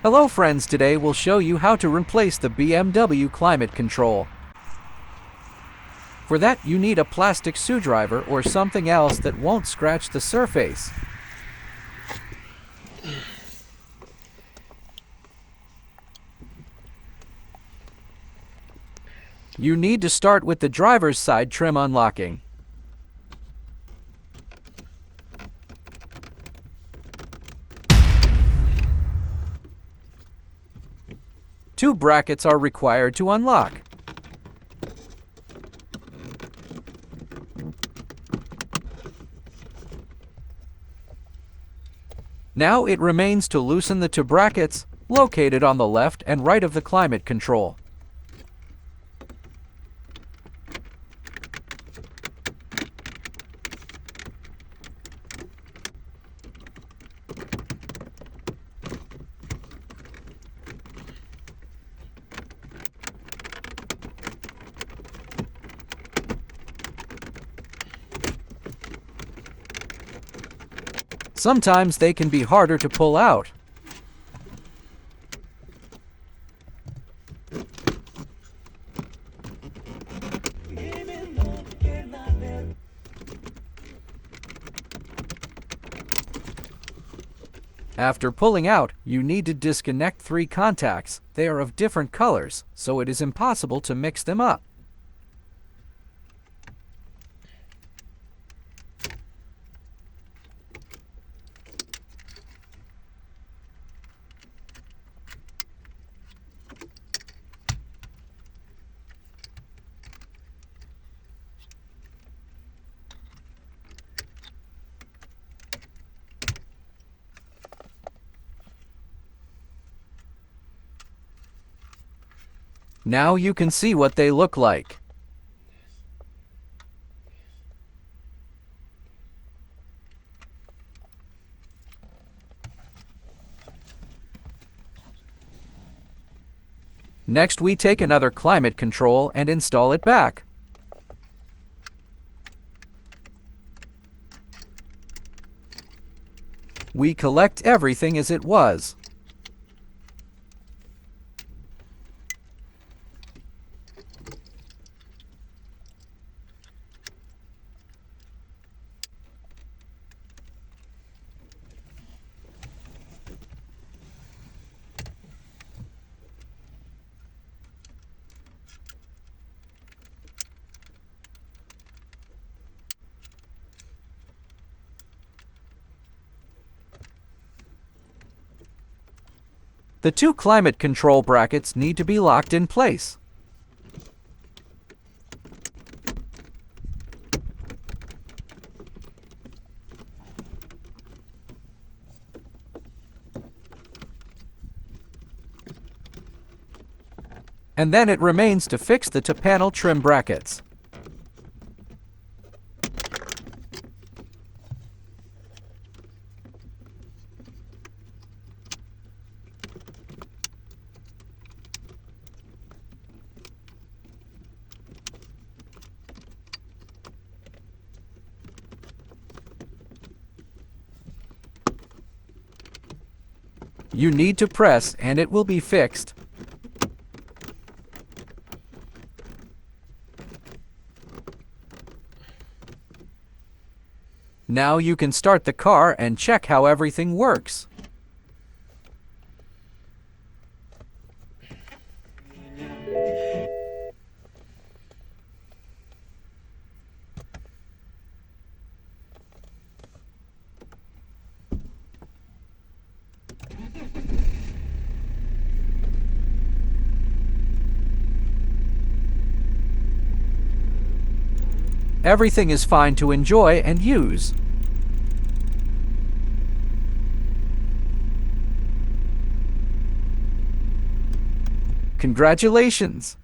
Hello friends, today we'll show you how to replace the BMW climate control. For that you need a plastic screwdriver or something else that won't scratch the surface. You need to start with the driver's side trim unlocking. Two brackets are required to unlock. Now it remains to loosen the two brackets located on the left and right of the climate control. Sometimes they can be harder to pull out. After pulling out, you need to disconnect 3 contacts. They are of different colors, so it is impossible to mix them up. Now you can see what they look like. Next, we take another climate control and install it back. We collect everything as it was. The 2 climate control brackets need to be locked in place. And then it remains to fix the two-panel trim brackets. You need to press and it will be fixed. Now you can start the car and check how everything works. Everything is fine to enjoy and use. Congratulations!